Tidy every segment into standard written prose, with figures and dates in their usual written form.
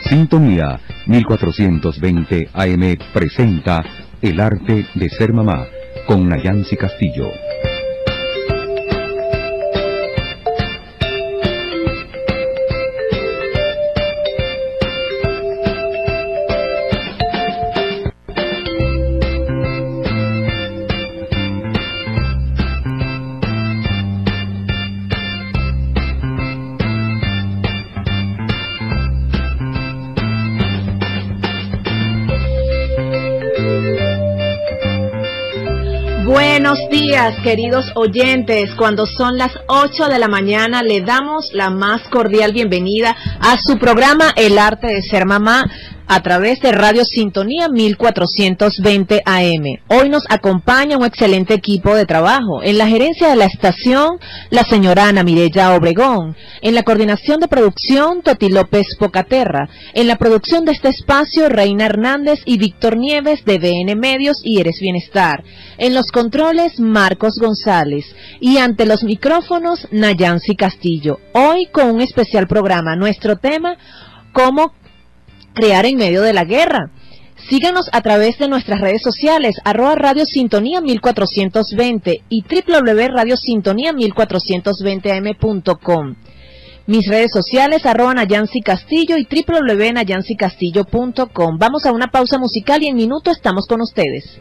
Sintonía 1420 AM presenta El arte de ser mamá con Nayansi Castillo. Buenos días, queridos oyentes. Cuando son las 8 de la mañana, le damos la más cordial bienvenida a su programa El arte de ser mamá a través de Radio Sintonía 1420 AM. Hoy nos acompaña un excelente equipo de trabajo. En la gerencia de la estación, la señora Ana Mireya Obregón. En la coordinación de producción, Toti López Pocaterra. En la producción de este espacio, Reina Hernández y Víctor Nieves de BN Medios y Eres Bienestar. En los controles, Marcos González. Y ante los micrófonos, Nayansi Castillo. Hoy con un especial programa. Nuestro tema, cómo crear en medio de la guerra. Síganos a través de nuestras redes sociales, @Radio Sintonía 1420 y www.radiosintonía1420am.com. Mis redes sociales, @Nayansi Castillo y www.nayansicastillo.com. Vamos a una pausa musical y en minuto estamos con ustedes.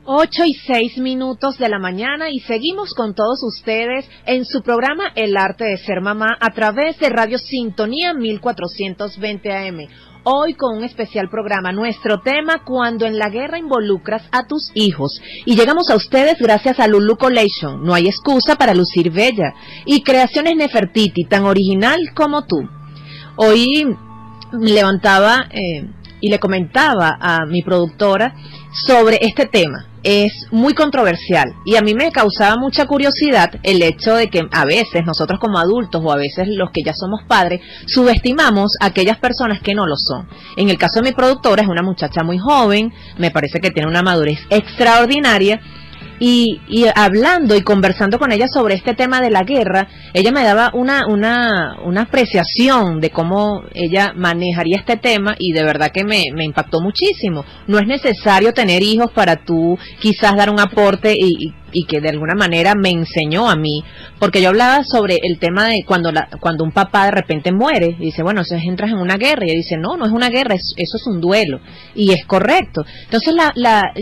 8:06 de la mañana y seguimos con todos ustedes en su programa El arte de ser mamá a través de Radio Sintonía 1420 AM. Hoy con un especial programa, nuestro tema, cuando en la guerra involucras a tus hijos. Y llegamos a ustedes gracias a Lulu Collection, no hay excusa para lucir bella. Y Creaciones Nefertiti, tan original como tú. Hoy me levantaba y le comentaba a mi productora sobre este tema. Es muy controversial y a mí me causaba mucha curiosidad el hecho de que a veces nosotros como adultos o a veces los que ya somos padres subestimamos a aquellas personas que no lo son. En el caso de mi productora, es una muchacha muy joven, me parece que tiene una madurez extraordinaria. Y hablando y conversando con ella sobre este tema de la guerra, ella me daba una apreciación de cómo ella manejaría este tema y de verdad que me impactó muchísimo. No es necesario tener hijos para tú quizás dar un aporte y que de alguna manera me enseñó a mí, porque yo hablaba sobre el tema de cuando un papá de repente muere y dice, bueno, entonces entras en una guerra, y ella dice, no es una guerra, eso es un duelo, y es correcto. Entonces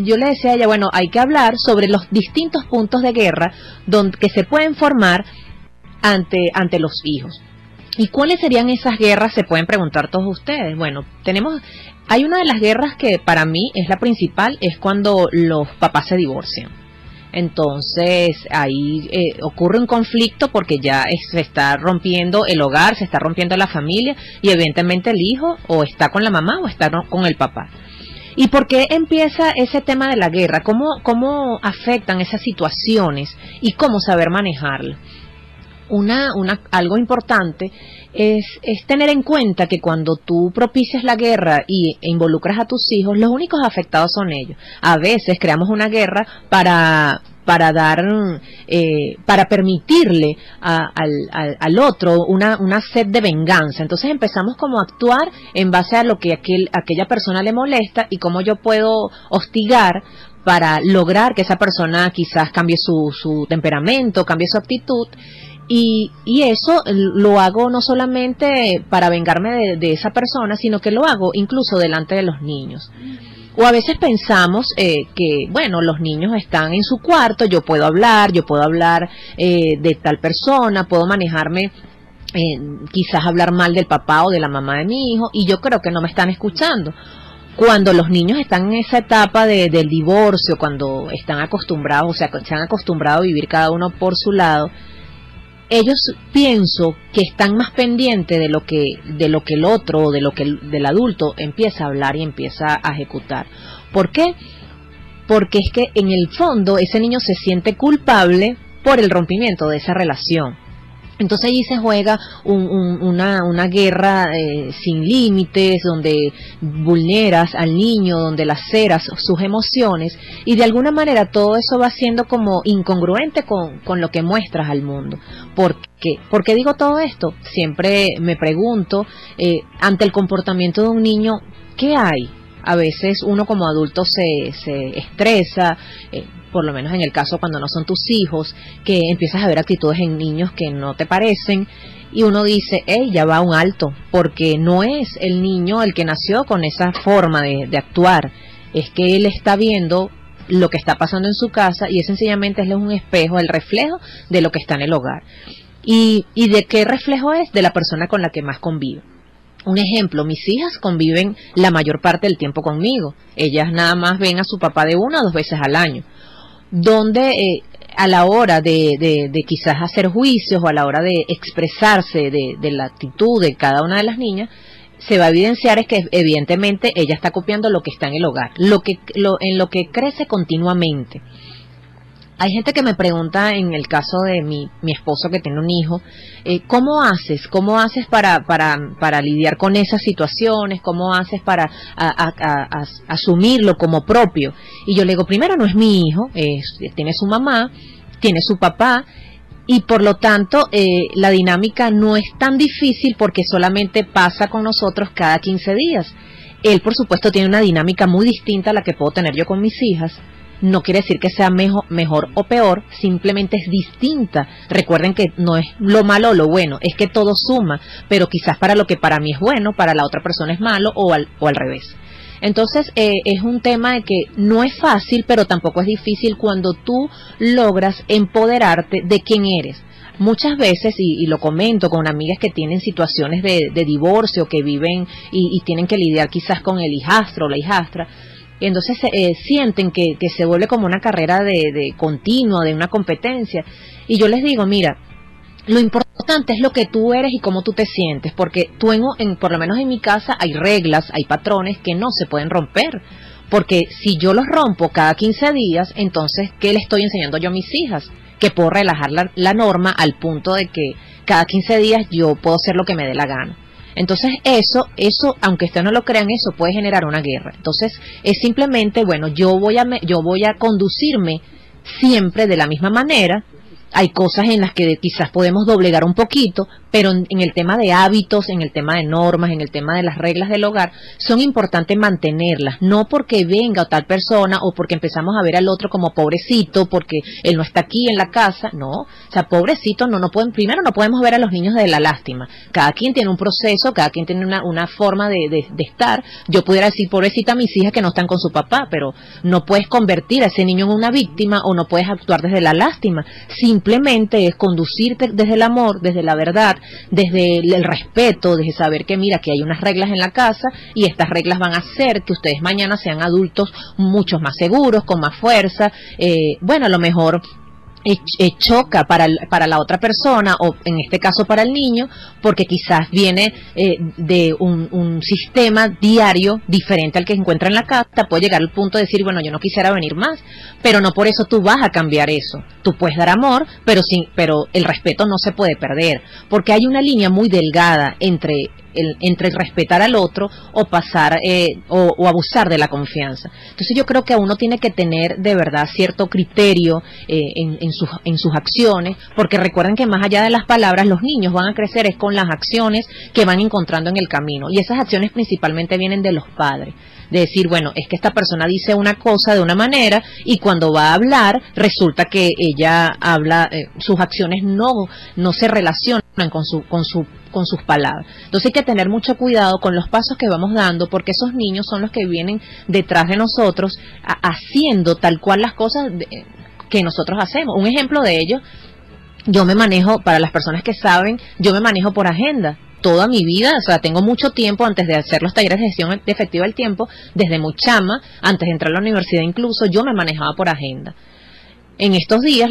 yo le decía a ella, bueno, hay que hablar sobre los distintos puntos de guerra que se pueden formar ante los hijos. ¿Y cuáles serían esas guerras? Se pueden preguntar todos ustedes. Bueno, hay una de las guerras que para mí es la principal, es cuando los papás se divorcian. Entonces ahí ocurre un conflicto porque ya se está rompiendo el hogar, se está rompiendo la familia y evidentemente el hijo o está con la mamá o está con el papá. ¿Y por qué empieza ese tema de la guerra? ¿Cómo afectan esas situaciones y cómo saber manejarlo? Algo importante es tener en cuenta que cuando tú propicias la guerra e involucras a tus hijos, los únicos afectados son ellos. A veces creamos una guerra para permitirle al otro una sed de venganza. Entonces empezamos como a actuar en base a lo que aquella persona le molesta y cómo yo puedo hostigar para lograr que esa persona quizás cambie su temperamento, cambie su actitud. Y eso lo hago no solamente para vengarme de esa persona, sino que lo hago incluso delante de los niños. O a veces pensamos que, bueno, los niños están en su cuarto, yo puedo hablar de tal persona, puedo manejarme, quizás hablar mal del papá o de la mamá de mi hijo, y yo creo que no me están escuchando. Cuando los niños están en esa etapa del divorcio, cuando están acostumbrados, o sea, se han acostumbrado a vivir cada uno por su lado, ellos pienso que están más pendientes de lo que el otro o del adulto empieza a hablar y empieza a ejecutar. ¿Por qué? Porque es que en el fondo ese niño se siente culpable por el rompimiento de esa relación. Entonces allí se juega una guerra sin límites, donde vulneras al niño, donde laceras sus emociones, y de alguna manera todo eso va siendo como incongruente con lo que muestras al mundo. ¿Por qué? ¿Por qué digo todo esto? Siempre me pregunto, ante el comportamiento de un niño, ¿qué hay? A veces uno como adulto se estresa, por lo menos en el caso cuando no son tus hijos, que empiezas a ver actitudes en niños que no te parecen, y uno dice, hey, ya va un alto, porque no es el niño el que nació con esa forma de actuar, es que él está viendo lo que está pasando en su casa, y sencillamente es un espejo, el reflejo de lo que está en el hogar. ¿Y de qué reflejo es? De la persona con la que más convive. Un ejemplo, mis hijas conviven la mayor parte del tiempo conmigo. Ellas nada más ven a su papá de 1 a 2 veces al año. Donde a la hora de quizás hacer juicios o a la hora de expresarse de la actitud de cada una de las niñas, se va a evidenciar es que evidentemente ella está copiando lo que está en el hogar, en lo que crece continuamente. Hay gente que me pregunta, en el caso de mi esposo que tiene un hijo, ¿cómo haces para lidiar con esas situaciones? ¿Cómo haces para asumirlo como propio? Y yo le digo, primero, no es mi hijo, tiene su mamá, tiene su papá, y por lo tanto la dinámica no es tan difícil porque solamente pasa con nosotros cada 15 días. Él, por supuesto, tiene una dinámica muy distinta a la que puedo tener yo con mis hijas. No quiere decir que sea mejor o peor, simplemente es distinta. Recuerden que no es lo malo o lo bueno, es que todo suma, pero quizás para lo que para mí es bueno, para la otra persona es malo, o al revés. Entonces es un tema de que no es fácil, pero tampoco es difícil cuando tú logras empoderarte de quién eres. Muchas veces, y lo comento con amigas que tienen situaciones de divorcio, que viven y tienen que lidiar quizás con el hijastro o la hijastra, entonces sienten que se vuelve como una carrera de continua, de una competencia, y yo les digo, mira, lo importante es lo que tú eres y cómo tú te sientes, porque por lo menos en mi casa hay reglas, hay patrones que no se pueden romper, porque si yo los rompo cada 15 días, entonces, ¿qué le estoy enseñando yo a mis hijas? Que puedo relajar la norma al punto de que cada 15 días yo puedo hacer lo que me dé la gana. Entonces eso, aunque ustedes no lo crean, eso puede generar una guerra. Entonces es simplemente, bueno, yo voy a conducirme siempre de la misma manera. Hay cosas en las que quizás podemos doblegar un poquito, pero en el tema de hábitos, en el tema de normas, en el tema de las reglas del hogar, son importantes mantenerlas, no porque venga tal persona o porque empezamos a ver al otro como pobrecito, porque él no está aquí en la casa, no, o sea, pobrecito, primero no podemos ver a los niños de la lástima, cada quien tiene un proceso, cada quien tiene una forma de estar. Yo pudiera decir pobrecita a mis hijas que no están con su papá, pero no puedes convertir a ese niño en una víctima o no puedes actuar desde la lástima. Simplemente es conducirte desde el amor, desde la verdad, desde el respeto, desde saber que mira, que hay unas reglas en la casa y estas reglas van a hacer que ustedes mañana sean adultos mucho más seguros, con más fuerza. Bueno, a lo mejor choca para la otra persona, o en este caso para el niño, porque quizás viene de un sistema diario diferente al que encuentra en la casa. Puede llegar al punto de decir, bueno, yo no quisiera venir más, pero no por eso tú vas a cambiar eso. Tú puedes dar amor, pero el respeto no se puede perder, porque hay una línea muy delgada entre respetar al otro o pasar o abusar de la confianza. Entonces yo creo que uno tiene que tener de verdad cierto criterio en sus acciones, porque recuerden que más allá de las palabras, los niños van a crecer es con las acciones que van encontrando en el camino, y esas acciones principalmente vienen de los padres. De decir, bueno, es que esta persona dice una cosa de una manera y cuando va a hablar resulta que ella habla, sus acciones no se relacionan con sus palabras. Entonces hay que tener mucho cuidado con los pasos que vamos dando, porque esos niños son los que vienen detrás de nosotros haciendo tal cual las cosas que nosotros hacemos. Un ejemplo de ello, yo me manejo, para las personas que saben, yo me manejo por agenda. Toda mi vida, o sea, tengo mucho tiempo antes de hacer los talleres de gestión efectiva del tiempo, desde muy chama, antes de entrar a la universidad incluso, yo me manejaba por agenda. En estos días,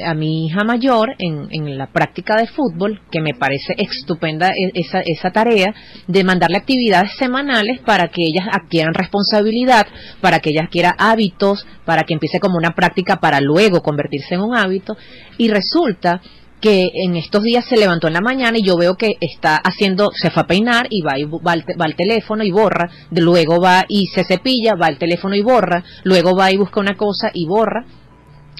a mi hija mayor, en la práctica de fútbol, que me parece estupenda esa tarea, de mandarle actividades semanales para que ellas adquieran responsabilidad, para que ella adquiera hábitos, para que empiece como una práctica para luego convertirse en un hábito, y resulta que en estos días se levantó en la mañana y yo veo que está haciendo, se fue a peinar y va al teléfono y borra, luego va y se cepilla, va al teléfono y borra, luego va y busca una cosa y borra.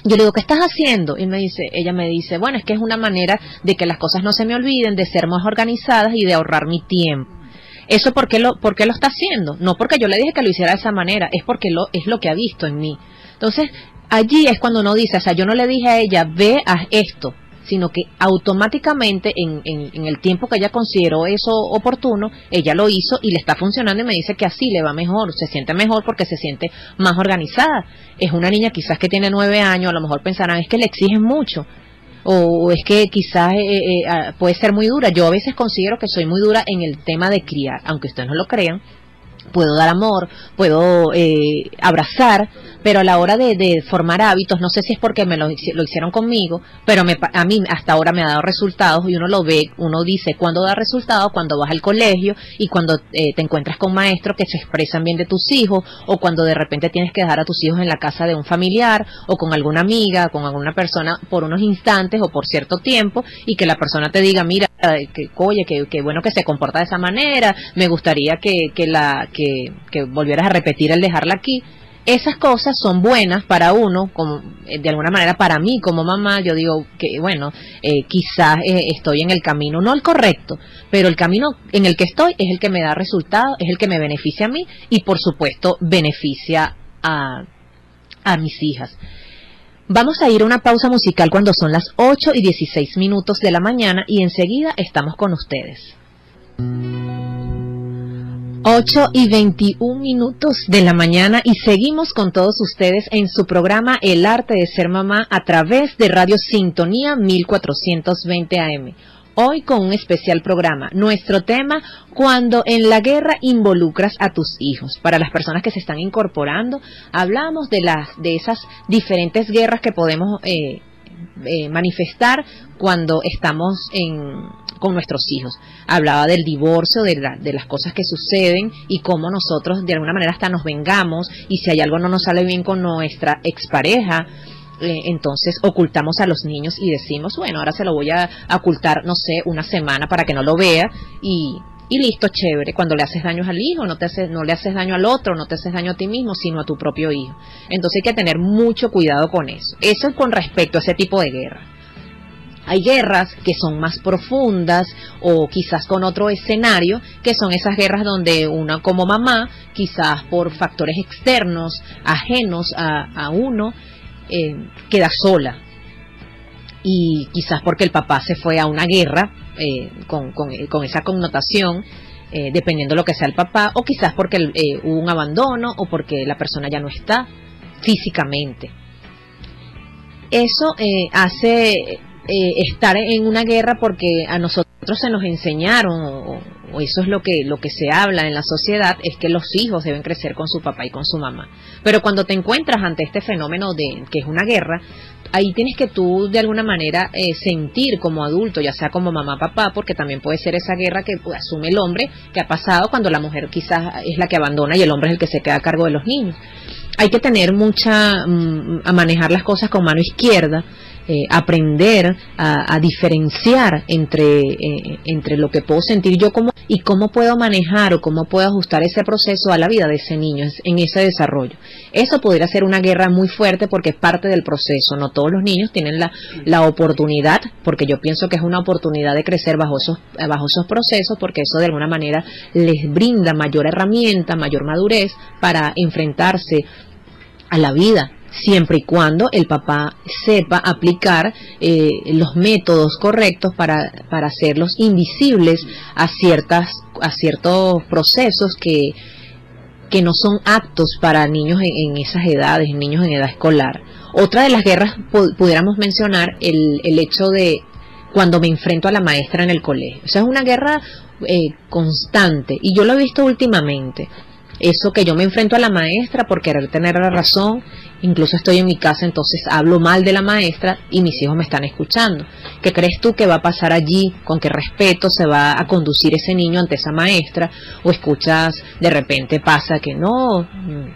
Yo le digo, ¿qué estás haciendo? Y ella me dice, bueno, es que es una manera de que las cosas no se me olviden, de ser más organizadas y de ahorrar mi tiempo. ¿Eso por qué lo está haciendo? No porque yo le dije que lo hiciera de esa manera, es porque es lo que ha visto en mí. Entonces, allí es cuando uno dice, o sea, yo no le dije a ella, ve, haz esto, sino que automáticamente en el tiempo que ella consideró eso oportuno, ella lo hizo y le está funcionando y me dice que así le va mejor, se siente mejor porque se siente más organizada. Es una niña quizás que tiene 9 años, a lo mejor pensarán, es que le exigen mucho, o es que quizás puede ser muy dura. Yo a veces considero que soy muy dura en el tema de criar, aunque ustedes no lo crean. Puedo dar amor, puedo abrazar, pero a la hora de formar hábitos, no sé si es porque lo hicieron conmigo, pero a mí hasta ahora me ha dado resultados y uno lo ve, uno dice cuando da resultados, cuando vas al colegio y cuando te encuentras con maestros que se expresan bien de tus hijos, o cuando de repente tienes que dejar a tus hijos en la casa de un familiar o con alguna amiga, con alguna persona por unos instantes o por cierto tiempo, y que la persona te diga, mira, que bueno que se comporta de esa manera, me gustaría que volvieras a repetir el dejarla aquí. Esas cosas son buenas para uno, como de alguna manera para mí como mamá. Yo digo que bueno, quizás estoy en el camino, no el correcto, pero el camino en el que estoy es el que me da resultados, es el que me beneficia a mí y por supuesto beneficia a mis hijas. Vamos a ir a una pausa musical cuando son las 8:16 de la mañana y enseguida estamos con ustedes. 8:21 de la mañana y seguimos con todos ustedes en su programa El Arte de Ser Mamá a través de Radio Sintonía 1420 AM. Hoy con un especial programa. Nuestro tema, cuando en la guerra involucras a tus hijos. Para las personas que se están incorporando, hablamos de esas diferentes guerras que podemos manifestar cuando estamos con nuestros hijos. Hablaba del divorcio, de las cosas que suceden y cómo nosotros de alguna manera hasta nos vengamos, y si hay algo no nos sale bien con nuestra expareja, entonces ocultamos a los niños y decimos, bueno, ahora se lo voy a ocultar, no sé, una semana para que no lo vea y listo, chévere. Cuando le haces daños al hijo, no le haces daño al otro, no te haces daño a ti mismo, sino a tu propio hijo. Entonces hay que tener mucho cuidado con eso. Eso es con respecto a ese tipo de guerra. Hay guerras que son más profundas o quizás con otro escenario, que son esas guerras donde una como mamá, quizás por factores externos, ajenos a uno, queda sola. Y quizás porque el papá se fue a una guerra, con esa connotación, dependiendo de lo que sea el papá, o quizás porque hubo un abandono o porque la persona ya no está físicamente. Eso hace estar en una guerra porque a nosotros se nos enseñaron, o eso es lo que se habla en la sociedad, es que los hijos deben crecer con su papá y con su mamá. Pero cuando te encuentras ante este fenómeno que es una guerra, ahí tienes que tú de alguna manera sentir como adulto, ya sea como mamá, papá, porque también puede ser esa guerra que asume el hombre, que ha pasado cuando la mujer quizás es la que abandona y el hombre es el que se queda a cargo de los niños. Hay que tener a manejar las cosas con mano izquierda, aprender a diferenciar entre lo que puedo sentir yo y cómo puedo manejar o cómo puedo ajustar ese proceso a la vida de ese niño, en ese desarrollo. Eso podría ser una guerra muy fuerte porque es parte del proceso. No todos los niños tienen la oportunidad, porque yo pienso que es una oportunidad de crecer bajo esos procesos, porque eso de alguna manera les brinda mayor herramienta, mayor madurez para enfrentarse a la vida, siempre y cuando el papá sepa aplicar los métodos correctos para hacerlos invisibles a ciertos procesos que no son aptos para niños en esas edades, niños en edad escolar. Otra de las guerras pudiéramos mencionar el hecho de cuando me enfrento a la maestra en el colegio. O sea, es una guerra constante y yo lo he visto últimamente. Eso que yo me enfrento a la maestra por querer tener la razón incluso estoy en mi casa, entonces hablo mal de la maestra y mis hijos me están escuchando. ¿Qué crees tú que va a pasar allí? ¿Con qué respeto se va a conducir ese niño ante esa maestra? O escuchas, de repente pasa que no,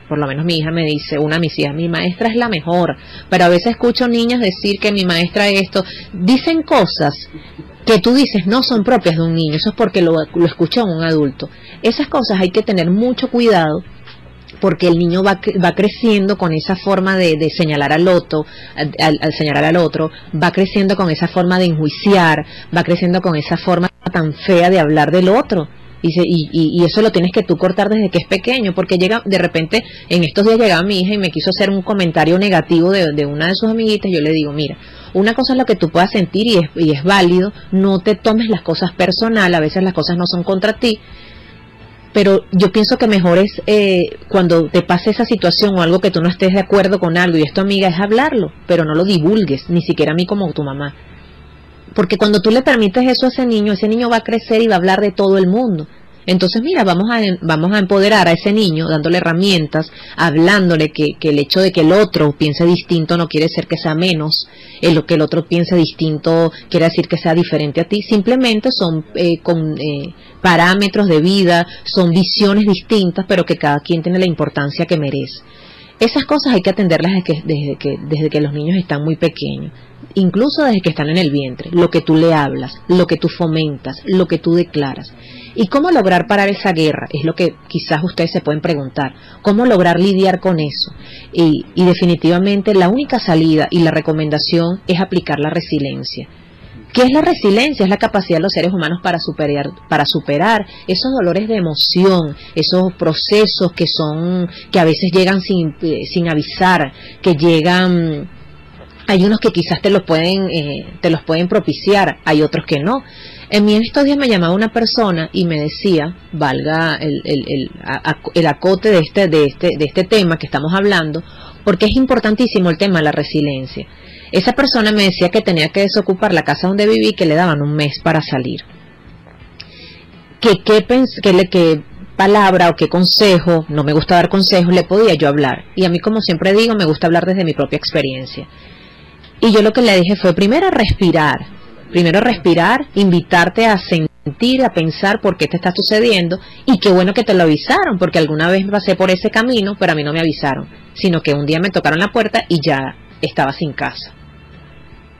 por lo menos mi hija me dice, una de mis hijas, mi maestra es la mejor, pero a veces escucho niñas decir que mi maestra esto, dicen cosas que tú dices no son propias de un niño, eso es porque lo escuchó un adulto. Esas cosas hay que tener mucho cuidado, porque el niño va creciendo con esa forma de señalar al otro, al señalar al otro, va creciendo con esa forma de enjuiciar, va creciendo con esa forma tan fea de hablar del otro. Y eso lo tienes que tú cortar desde que es pequeño, porque llega, de repente, en estos días llegaba mi hija y me quiso hacer un comentario negativo de una de sus amiguitas. Yo le digo, mira, una cosa es lo que tú puedas sentir y es válido, no te tomes las cosas personal, a veces las cosas no son contra ti, pero yo pienso que mejor es cuando te pase esa situación o algo que tú no estés de acuerdo con algo y es tu amiga, es hablarlo, pero no lo divulgues, ni siquiera a mí como tu mamá. Porque cuando tú le permites eso a ese niño va a crecer y va a hablar de todo el mundo. Entonces, mira, vamos a empoderar a ese niño, dándole herramientas, hablándole que el hecho de que el otro piense distinto no quiere decir que sea menos, lo que el otro piense distinto quiere decir que sea diferente a ti, simplemente son parámetros de vida, son visiones distintas, pero que cada quien tiene la importancia que merece. Esas cosas hay que atenderlas desde que los niños están muy pequeños, incluso desde que están en el vientre, lo que tú le hablas, lo que tú fomentas, lo que tú declaras. ¿Y cómo lograr parar esa guerra? Es lo que quizás ustedes se pueden preguntar. ¿Cómo lograr lidiar con eso? Y definitivamente la única salida y la recomendación es aplicar la resiliencia. ¿Qué es la resiliencia? Es la capacidad de los seres humanos para superar esos dolores de emoción, esos procesos que a veces llegan sin avisar, que llegan. Hay unos que quizás te los pueden propiciar, hay otros que no. En estos días me llamaba una persona y me decía, valga el acote de este tema que estamos hablando, porque es importantísimo el tema de la resiliencia. Esa persona me decía que tenía que desocupar la casa donde viví y que le daban un mes para salir. ¿Qué palabra o qué consejo, no me gusta dar consejos, le podía yo hablar? Y a mí, como siempre digo, me gusta hablar desde mi propia experiencia. Y yo lo que le dije fue, primero respirar, invitarte a sentir, a pensar por qué te está sucediendo, y qué bueno que te lo avisaron, porque alguna vez pasé por ese camino, pero a mí no me avisaron, sino que un día me tocaron la puerta y ya estaba sin casa.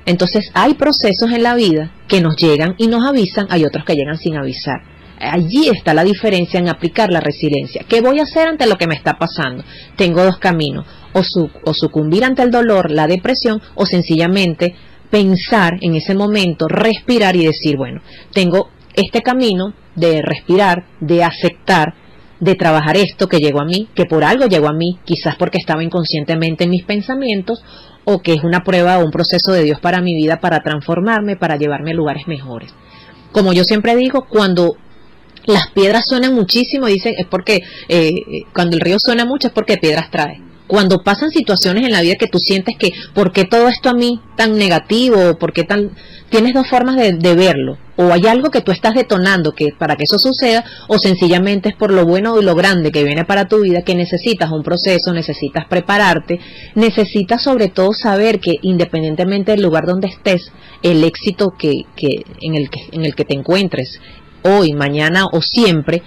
Entonces hay procesos en la vida que nos llegan y nos avisan, hay otros que llegan sin avisar. Allí está la diferencia en aplicar la resiliencia. ¿Qué voy a hacer ante lo que me está pasando? Tengo dos caminos, o sucumbir ante el dolor, la depresión, o sencillamente pensar en ese momento, respirar y decir, bueno, tengo este camino de respirar, de aceptar, de trabajar esto que llegó a mí, que por algo llegó a mí, quizás porque estaba inconscientemente en mis pensamientos, o que es una prueba o un proceso de Dios para mi vida, para transformarme, para llevarme a lugares mejores. Como yo siempre digo, cuando las piedras suenan muchísimo, dicen, es porque cuando el río suena mucho es porque piedras trae. Cuando pasan situaciones en la vida que tú sientes que, ¿por qué todo esto a mí tan negativo? ¿Por qué tan...? Tienes dos formas de verlo. O hay algo que tú estás detonando para que eso suceda, o sencillamente es por lo bueno y lo grande que viene para tu vida, que necesitas un proceso, necesitas prepararte, necesitas sobre todo saber que independientemente del lugar donde estés, el éxito en el que te encuentres hoy, mañana o siempre,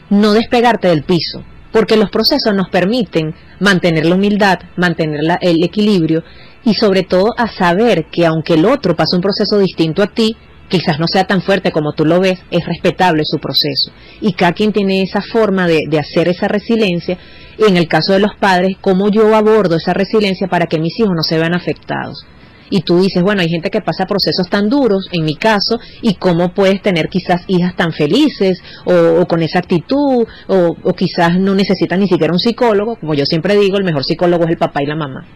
no despegarte del piso. Porque los procesos nos permiten mantener la humildad, mantener el equilibrio y sobre todo a saber que aunque el otro pase un proceso distinto a ti, quizás no sea tan fuerte como tú lo ves, es respetable su proceso. Y cada quien tiene esa forma de hacer esa resiliencia. Y en el caso de los padres, cómo yo abordo esa resiliencia para que mis hijos no se vean afectados. Y tú dices, bueno, hay gente que pasa procesos tan duros, en mi caso, y cómo puedes tener quizás hijas tan felices, o con esa actitud, o quizás no necesitan ni siquiera un psicólogo. Como yo siempre digo, el mejor psicólogo es el papá y la mamá.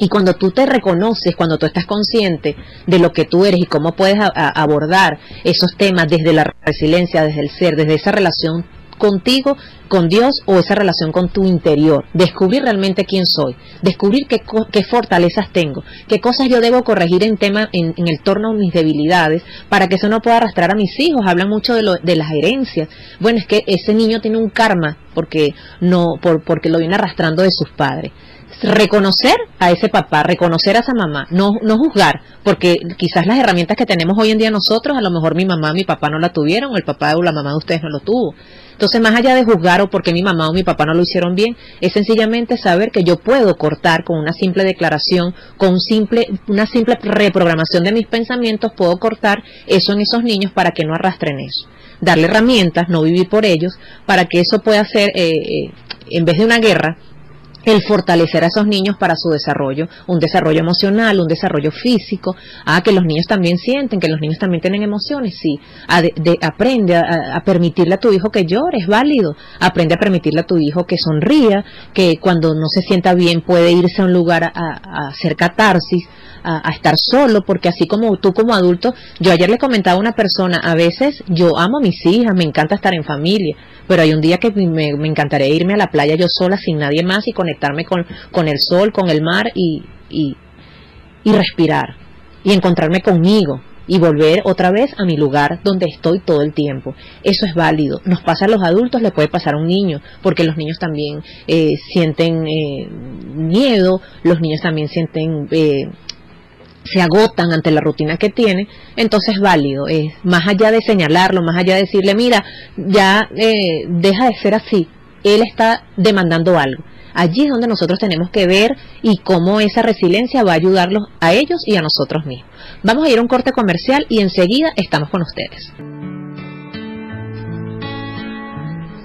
Y cuando tú te reconoces, cuando tú estás consciente de lo que tú eres y cómo puedes abordar esos temas desde la resiliencia, desde el ser, desde esa relación contigo, con Dios, o esa relación con tu interior, descubrir realmente quién soy, descubrir qué fortalezas tengo, qué cosas yo debo corregir en el torno a mis debilidades, para que eso no pueda arrastrar a mis hijos. Hablan mucho de las herencias. Bueno, es que ese niño tiene un karma porque lo viene arrastrando de sus padres. reconocer a ese papá, reconocer a esa mamá, no juzgar, porque quizás las herramientas que tenemos hoy en día nosotros, a lo mejor mi mamá, mi papá no la tuvieron, o el papá o la mamá de ustedes no lo tuvo. Entonces, más allá de juzgar o porque mi mamá o mi papá no lo hicieron bien, es sencillamente saber que yo puedo cortar con una simple declaración, con una simple reprogramación de mis pensamientos, puedo cortar eso en esos niños para que no arrastren eso. Darle herramientas, no vivir por ellos, para que eso pueda ser, en vez de una guerra, el fortalecer a esos niños para su desarrollo, un desarrollo emocional, un desarrollo físico, que los niños también sienten, que los niños también tienen emociones, sí, aprende a permitirle a tu hijo que llore, es válido, aprende a permitirle a tu hijo que sonría, que cuando no se sienta bien puede irse a un lugar a hacer catarsis, a estar solo, porque así como tú como adulto, yo ayer le comentaba a una persona, a veces yo amo a mis hijas, me encanta estar en familia, pero hay un día que me encantaría irme a la playa yo sola, sin nadie más, y conectarme con el sol, con el mar, y respirar, y encontrarme conmigo, y volver otra vez a mi lugar donde estoy todo el tiempo. Eso es válido. Nos pasa a los adultos, le puede pasar a un niño, porque los niños también sienten miedo, los niños también sienten... se agotan ante la rutina que tienen, entonces es válido, más allá de señalarlo, más allá de decirle, mira, ya deja de ser así, él está demandando algo. Allí es donde nosotros tenemos que ver y cómo esa resiliencia va a ayudarlos a ellos y a nosotros mismos. Vamos a ir a un corte comercial y enseguida estamos con ustedes.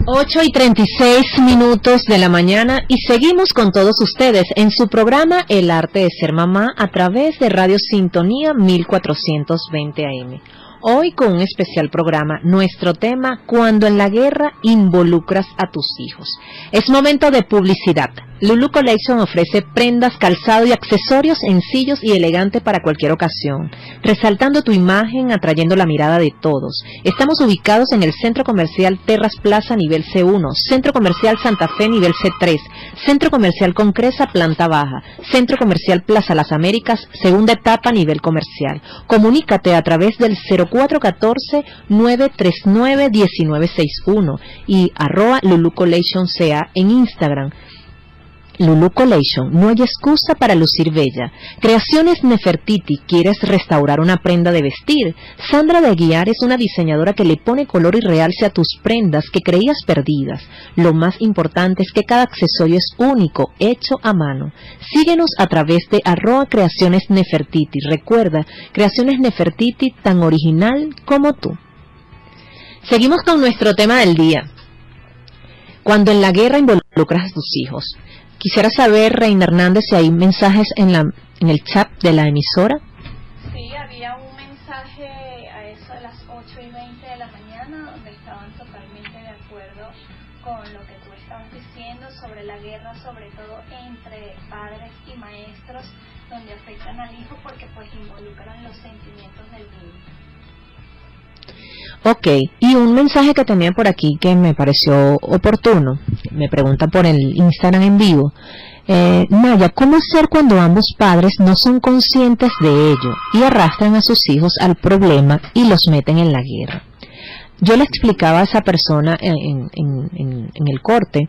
8:36 de la mañana y seguimos con todos ustedes en su programa El Arte de Ser Mamá a través de Radio Sintonía 1420 AM. Hoy con un especial programa, nuestro tema, cuando en la guerra involucras a tus hijos. Es momento de publicidad. Lulu Collection ofrece prendas, calzado y accesorios sencillos y elegantes para cualquier ocasión, resaltando tu imagen, atrayendo la mirada de todos. Estamos ubicados en el Centro Comercial Terras Plaza nivel C1, Centro Comercial Santa Fe nivel C3, Centro Comercial Concresa planta baja, Centro Comercial Plaza Las Américas segunda etapa nivel comercial. Comunícate a través del 0414-939-1961 y @Lulu Collection CA en Instagram. Lulu Collection, no hay excusa para lucir bella. Creaciones Nefertiti, ¿quieres restaurar una prenda de vestir? Sandra de Aguiar es una diseñadora que le pone color y realce a tus prendas que creías perdidas. Lo más importante es que cada accesorio es único, hecho a mano. Síguenos a través de @Creaciones Nefertiti. Recuerda, Creaciones Nefertiti tan original como tú. Seguimos con nuestro tema del día. Cuando en la guerra involucras a tus hijos. Quisiera saber, Reina Hernández, si hay mensajes en el chat de la emisora. Sí, había un mensaje a eso de las 8:20 de la mañana donde estaban totalmente de acuerdo con lo que tú estabas diciendo sobre la guerra, sobre todo entre padres y maestros, donde afectan al hijo porque pues involucran los sentimientos del niño. Ok, y un mensaje que tenía por aquí que me pareció oportuno, me pregunta por el Instagram en vivo, Maya, ¿cómo hacer cuando ambos padres no son conscientes de ello y arrastran a sus hijos al problema y los meten en la guerra? Yo le explicaba a esa persona en el corte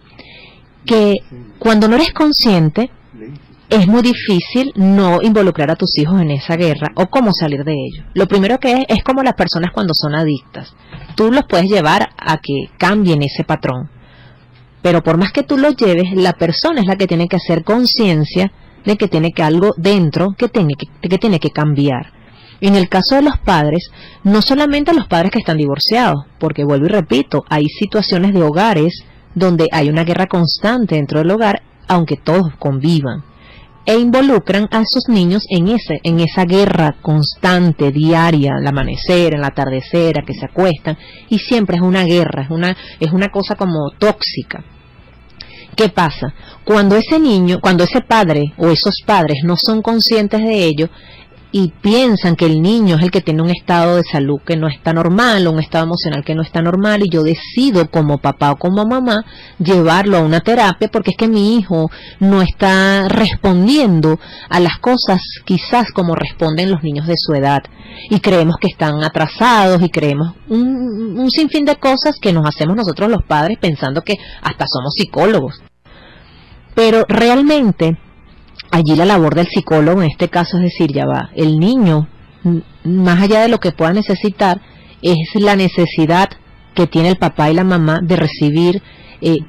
que cuando no eres consciente es muy difícil no involucrar a tus hijos en esa guerra o cómo salir de ello. Lo primero que es como las personas cuando son adictas. Tú los puedes llevar a que cambien ese patrón, pero por más que tú los lleves, la persona es la que tiene que hacer conciencia de que tiene que algo dentro que tiene que cambiar. Y en el caso de los padres, no solamente los padres que están divorciados, porque vuelvo y repito, hay situaciones de hogares donde hay una guerra constante dentro del hogar, aunque todos convivan, e involucran a sus niños en esa guerra constante, diaria, al amanecer, al atardecer, a que se acuestan, y siempre es una guerra, es una cosa como tóxica. ¿Qué pasa? Cuando ese padre o esos padres no son conscientes de ello y piensan que el niño es el que tiene un estado de salud que no está normal o un estado emocional que no está normal y yo decido como papá o como mamá llevarlo a una terapia porque es que mi hijo no está respondiendo a las cosas quizás como responden los niños de su edad y creemos que están atrasados y creemos un sinfín de cosas que nos hacemos nosotros los padres pensando que hasta somos psicólogos. Pero realmente allí la labor del psicólogo en este caso es decir, ya va, el niño, más allá de lo que pueda necesitar, es la necesidad que tiene el papá y la mamá de recibir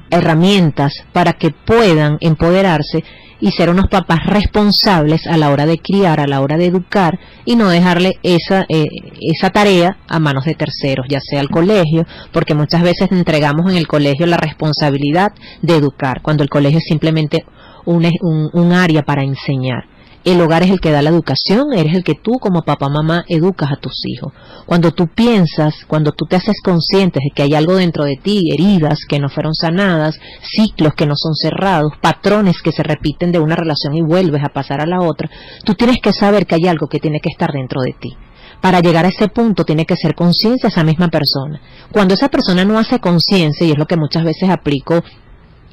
herramientas para que puedan empoderarse y ser unos papás responsables a la hora de criar, a la hora de educar, y no dejarle esa tarea a manos de terceros, ya sea el colegio, porque muchas veces entregamos en el colegio la responsabilidad de educar, cuando el colegio es simplemente un área para enseñar. El hogar es el que da la educación, eres el que tú como papá, mamá, educas a tus hijos. Cuando tú piensas, cuando tú te haces consciente de que hay algo dentro de ti, heridas que no fueron sanadas, ciclos que no son cerrados, patrones que se repiten de una relación y vuelves a pasar a la otra, tú tienes que saber que hay algo que tiene que estar dentro de ti. Para llegar a ese punto tiene que ser conciencia esa misma persona. Cuando esa persona no hace conciencia, y es lo que muchas veces aplico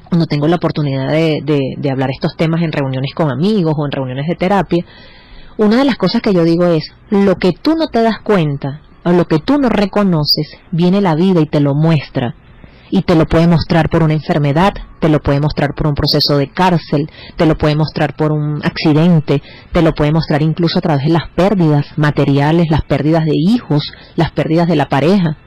cuando tengo la oportunidad de hablar estos temas en reuniones con amigos o en reuniones de terapia, una de las cosas que yo digo es, lo que tú no te das cuenta o lo que tú no reconoces, viene la vida y te lo muestra. Y te lo puede mostrar por una enfermedad, te lo puede mostrar por un proceso de cárcel, te lo puede mostrar por un accidente, te lo puede mostrar incluso a través de las pérdidas materiales, las pérdidas de hijos, las pérdidas de la pareja.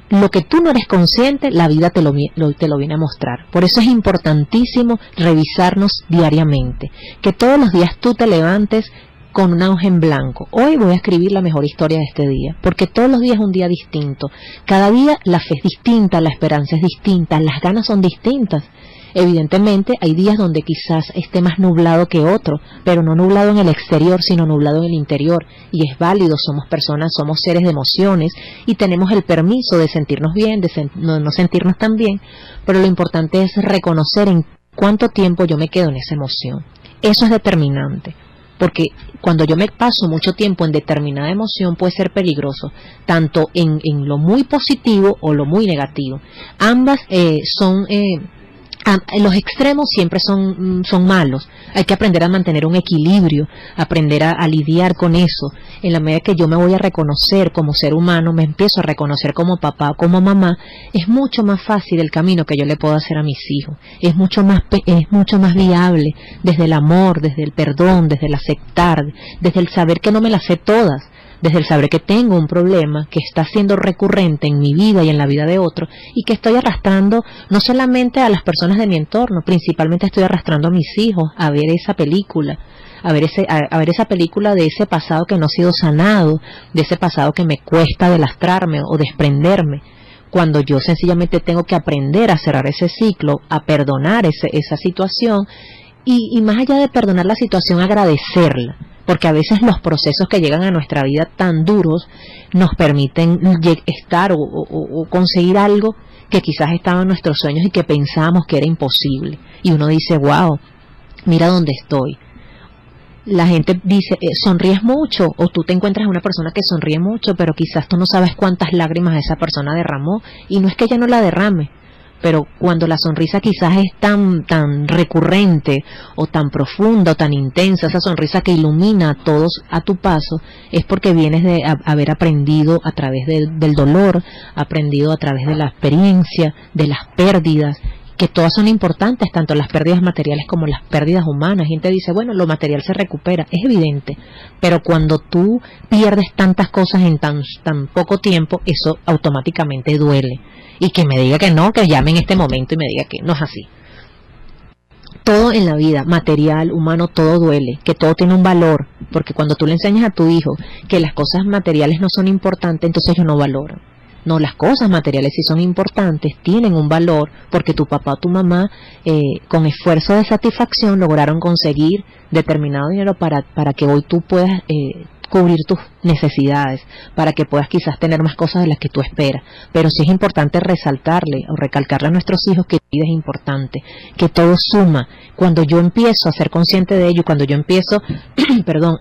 Lo que tú no eres consciente, la vida te lo viene a mostrar. Por eso es importantísimo revisarnos diariamente. Que todos los días tú te levantes con una hoja en blanco. Hoy voy a escribir la mejor historia de este día. Porque todos los días es un día distinto. Cada día la fe es distinta, la esperanza es distinta, las ganas son distintas. Evidentemente hay días donde quizás esté más nublado que otro, pero no nublado en el exterior, sino nublado en el interior. Y es válido, somos personas, somos seres de emociones y tenemos el permiso de sentirnos bien, de no sentirnos tan bien, pero lo importante es reconocer en cuánto tiempo yo me quedo en esa emoción. Eso es determinante, porque cuando yo me paso mucho tiempo en determinada emoción puede ser peligroso, tanto en lo muy positivo o lo muy negativo. Ambas son... los extremos siempre son malos. Hay que aprender a mantener un equilibrio, aprender a lidiar con eso. En la medida que yo me voy a reconocer como ser humano, me empiezo a reconocer como papá o como mamá, es mucho más fácil el camino que yo le puedo hacer a mis hijos. Es mucho más viable, desde el amor, desde el perdón, desde el aceptar, desde el saber que no me las sé todas, desde el saber que tengo un problema que está siendo recurrente en mi vida y en la vida de otro, y que estoy arrastrando no solamente a las personas de mi entorno, principalmente estoy arrastrando a mis hijos a ver esa película, a ver esa película de ese pasado que no ha sido sanado, de ese pasado que me cuesta delastrarme o desprenderme, cuando yo sencillamente tengo que aprender a cerrar ese ciclo, a perdonar esa situación, y más allá de perdonar la situación, agradecerla. Porque a veces los procesos que llegan a nuestra vida tan duros nos permiten estar o conseguir algo que quizás estaba en nuestros sueños y que pensábamos que era imposible. Y uno dice, wow, mira dónde estoy. La gente dice, sonríes mucho, o tú te encuentras a una persona que sonríe mucho, pero quizás tú no sabes cuántas lágrimas esa persona derramó, y no es que ella no la derrame, pero cuando la sonrisa quizás es tan recurrente o tan profunda o tan intensa, esa sonrisa que ilumina a todos a tu paso, es porque vienes de haber aprendido a través del dolor, aprendido a través de la experiencia, de las pérdidas, que todas son importantes, tanto las pérdidas materiales como las pérdidas humanas. Gente dice, bueno, lo material se recupera, es evidente, pero cuando tú pierdes tantas cosas en tan poco tiempo, eso automáticamente duele. Y que me diga que no, que llame en este momento y me diga que no es así. Todo en la vida, material, humano, todo duele, que todo tiene un valor, porque cuando tú le enseñas a tu hijo que las cosas materiales no son importantes, entonces ellos no valoran. No, las cosas materiales sí son importantes, tienen un valor, porque tu papá o tu mamá, con esfuerzo de satisfacción, lograron conseguir determinado dinero para que hoy tú puedas cubrir tus necesidades, para que puedas quizás tener más cosas de las que tú esperas. Pero sí es importante resaltarle o recalcarle a nuestros hijos que la vida es importante, que todo suma. Cuando yo empiezo a ser consciente de ello, cuando yo empiezo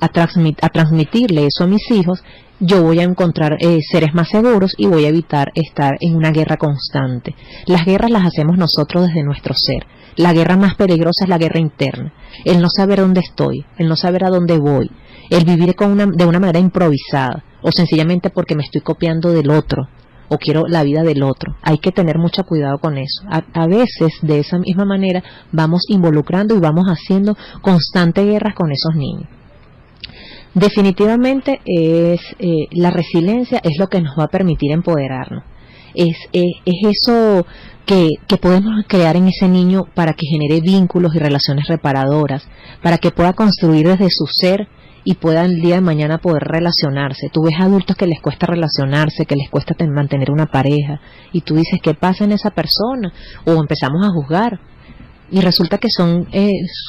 a transmitirle eso a mis hijos, yo voy a encontrar seres más seguros y voy a evitar estar en una guerra constante. Las guerras las hacemos nosotros desde nuestro ser. La guerra más peligrosa es la guerra interna, el no saber dónde estoy, el no saber a dónde voy, el vivir de una manera improvisada, o sencillamente porque me estoy copiando del otro, o quiero la vida del otro. Hay que tener mucho cuidado con eso. A veces, de esa misma manera, vamos involucrando y vamos haciendo constantes guerras con esos niños. Definitivamente la resiliencia es lo que nos va a permitir empoderarnos. Es eso que podemos crear en ese niño para que genere vínculos y relaciones reparadoras, para que pueda construir desde su ser y pueda el día de mañana poder relacionarse. Tú ves adultos que les cuesta relacionarse, que les cuesta mantener una pareja, y tú dices, ¿qué pasa en esa persona? O empezamos a juzgar, y resulta que son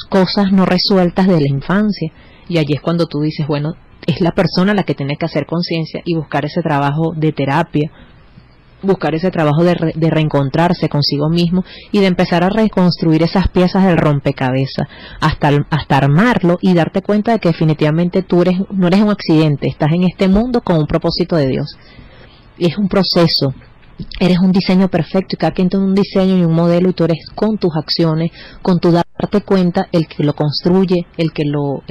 cosas no resueltas de la infancia. Y allí es cuando tú dices, bueno, es la persona la que tiene que hacer conciencia y buscar ese trabajo de terapia, buscar ese trabajo de reencontrarse consigo mismo y de empezar a reconstruir esas piezas del rompecabezas hasta armarlo y darte cuenta de que definitivamente tú no eres un accidente, estás en este mundo con un propósito de Dios. Es un proceso. Eres un diseño perfecto y cada quien tiene un diseño y un modelo, y tú eres con tus acciones, con tu darte cuenta, el que lo construye, el que lo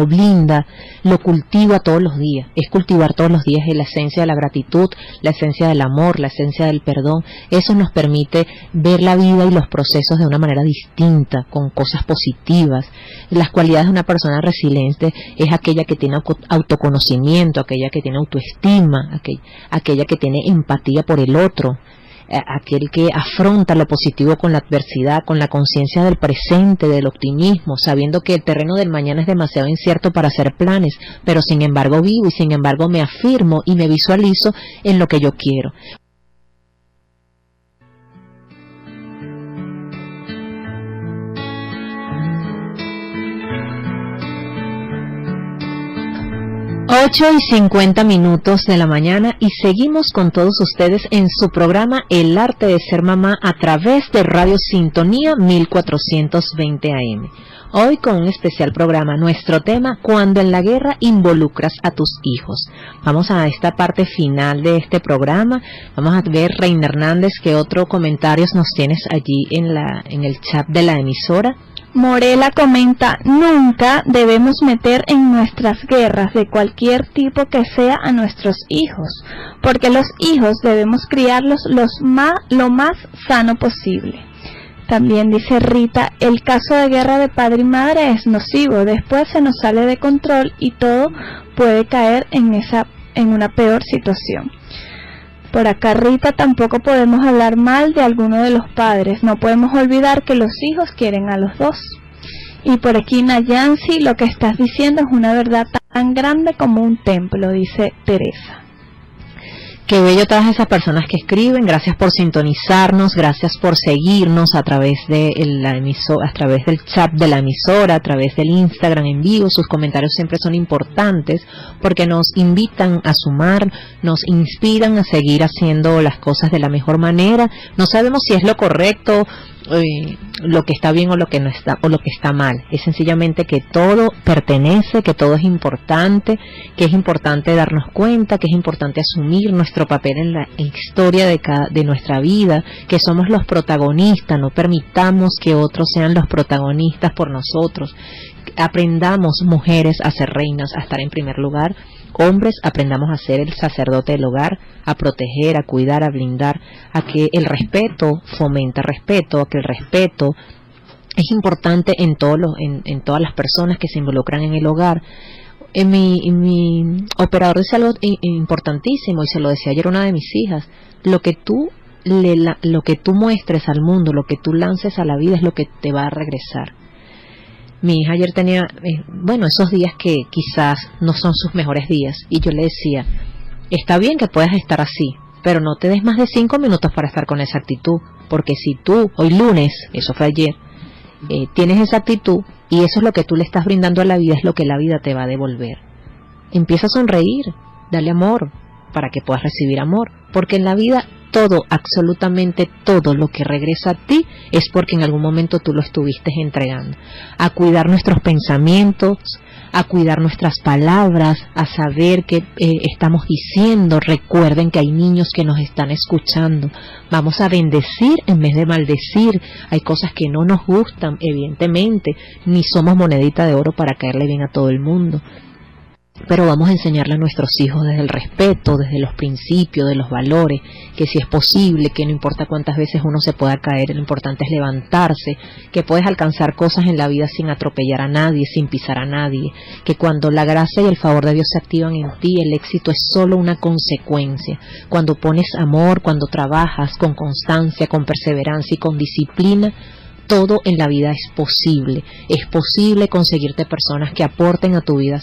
blinda, lo cultiva todos los días. Es cultivar todos los días la esencia de la gratitud, la esencia del amor, la esencia del perdón. Eso nos permite ver la vida y los procesos de una manera distinta, con cosas positivas. Las cualidades de una persona resiliente es aquella que tiene autoconocimiento, aquella que tiene autoestima, aquella que tiene empatía por el otro, aquel que afronta lo positivo con la adversidad, con la conciencia del presente, del optimismo, sabiendo que el terreno del mañana es demasiado incierto para hacer planes, pero sin embargo vivo y sin embargo me afirmo y me visualizo en lo que yo quiero. Ocho y 50 minutos de la mañana y seguimos con todos ustedes en su programa El Arte de Ser Mamá a través de Radio Sintonía 1420 AM. Hoy con un especial programa, nuestro tema, cuando en la guerra involucras a tus hijos. Vamos a esta parte final de este programa. Vamos a ver, Reina Hernández, qué otros comentarios nos tienes allí en el chat de la emisora. Morela comenta, nunca debemos meter en nuestras guerras de cualquier tipo que sea a nuestros hijos, porque los hijos debemos criarlos lo más sano posible. También dice Rita, el caso de guerra de padre y madre es nocivo, después se nos sale de control y todo puede caer en una peor situación. Por acá Rita, tampoco podemos hablar mal de alguno de los padres, no podemos olvidar que los hijos quieren a los dos. Y por aquí Nayansi, lo que estás diciendo es una verdad tan grande como un templo, dice Teresa. Qué bello todas esas personas que escriben, gracias por sintonizarnos, gracias por seguirnos a través de a través del chat de la emisora, a través del Instagram en vivo. Sus comentarios siempre son importantes porque nos invitan a sumar, nos inspiran a seguir haciendo las cosas de la mejor manera. No sabemos si es lo correcto, lo que está bien o lo que no está, o lo que está mal. Es sencillamente que todo pertenece, que todo es importante, que es importante darnos cuenta, que es importante asumir nuestro papel en la historia de nuestra vida, que somos los protagonistas. No permitamos que otros sean los protagonistas por nosotros. Aprendamos, mujeres, a ser reinas, a estar en primer lugar. Hombres, aprendamos a ser el sacerdote del hogar, a proteger, a cuidar, a blindar, a que el respeto fomenta respeto, a que el respeto es importante en todas las personas que se involucran en el hogar. Mi operador dice algo importantísimo, y se lo decía ayer una de mis hijas: lo que tú muestres al mundo, lo que tú lances a la vida es lo que te va a regresar. Mi hija ayer tenía, esos días que quizás no son sus mejores días, y yo le decía, está bien que puedas estar así, pero no te des más de 5 minutos para estar con esa actitud, porque si tú, hoy lunes, eso fue ayer, tienes esa actitud, y eso es lo que tú le estás brindando a la vida, es lo que la vida te va a devolver. Empieza a sonreír, dale amor, para que puedas recibir amor, porque en la vida todo, absolutamente todo lo que regresa a ti es porque en algún momento tú lo estuviste entregando. A cuidar nuestros pensamientos, a cuidar nuestras palabras, a saber qué estamos diciendo. Recuerden que hay niños que nos están escuchando. Vamos a bendecir en vez de maldecir. Hay cosas que no nos gustan, evidentemente, ni somos monedita de oro para caerle bien a todo el mundo. pero vamos a enseñarle a nuestros hijos desde el respeto, desde los principios, de los valores, que si es posible, que no importa cuántas veces uno se pueda caer, lo importante es levantarse, que puedes alcanzar cosas en la vida sin atropellar a nadie, sin pisar a nadie, que cuando la gracia y el favor de Dios se activan en ti, el éxito es solo una consecuencia. Cuando pones amor, cuando trabajas con constancia, con perseverancia y con disciplina, todo en la vida es posible conseguirte personas que aporten a tu vida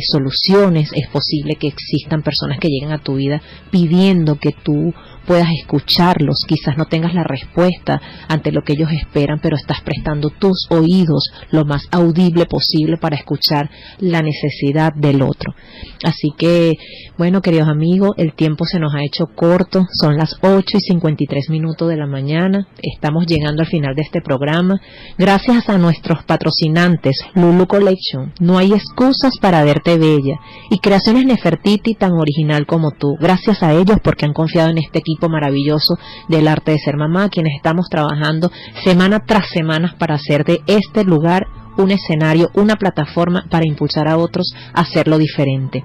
soluciones, es posible que existan personas que lleguen a tu vida pidiendo que tú puedas escucharlos, quizás no tengas la respuesta ante lo que ellos esperan, pero estás prestando tus oídos lo más audible posible para escuchar la necesidad del otro. Así que, bueno, queridos amigos, el tiempo se nos ha hecho corto, son las 8:53 de la mañana, estamos llegando al final de este programa. Gracias a nuestros patrocinantes, Lulu Collection, No hay excusas para verte bella, y Creaciones Nefertiti, tan original como tú. Gracias a ellos porque han confiado en este equipo maravilloso del arte de ser mamá, quienes estamos trabajando semana tras semana para hacer de este lugar un escenario, una plataforma para impulsar a otros a hacerlo diferente.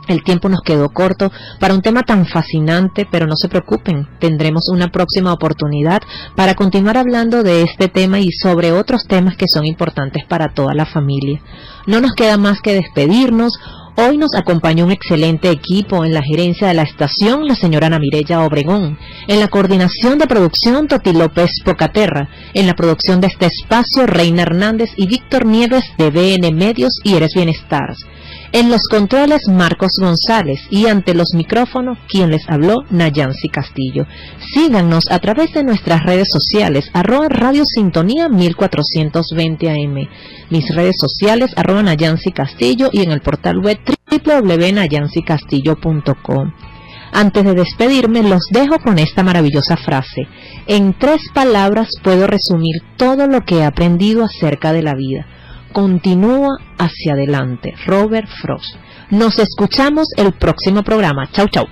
El tiempo nos quedó corto para un tema tan fascinante, pero no se preocupen, tendremos una próxima oportunidad para continuar hablando de este tema y sobre otros temas que son importantes para toda la familia. No nos queda más que despedirnos. Hoy nos acompañó un excelente equipo en la gerencia de la estación, la señora Ana Mireya Obregón, en la coordinación de producción Toti López Pocaterra, en la producción de este espacio Reina Hernández y Víctor Nieves de BN Medios y Eres Bienestars. En los controles Marcos González y ante los micrófonos quien les habló Nayansi Castillo. Síganos a través de nuestras redes sociales @Radio Sintonía 1420 AM, mis redes sociales @Nayansi Castillo y en el portal web www.nayansicastillo.com. Antes de despedirme los dejo con esta maravillosa frase: en 3 palabras puedo resumir todo lo que he aprendido acerca de la vida. Continúa hacia adelante. Robert Frost. Nos escuchamos el próximo programa. Chau, chau.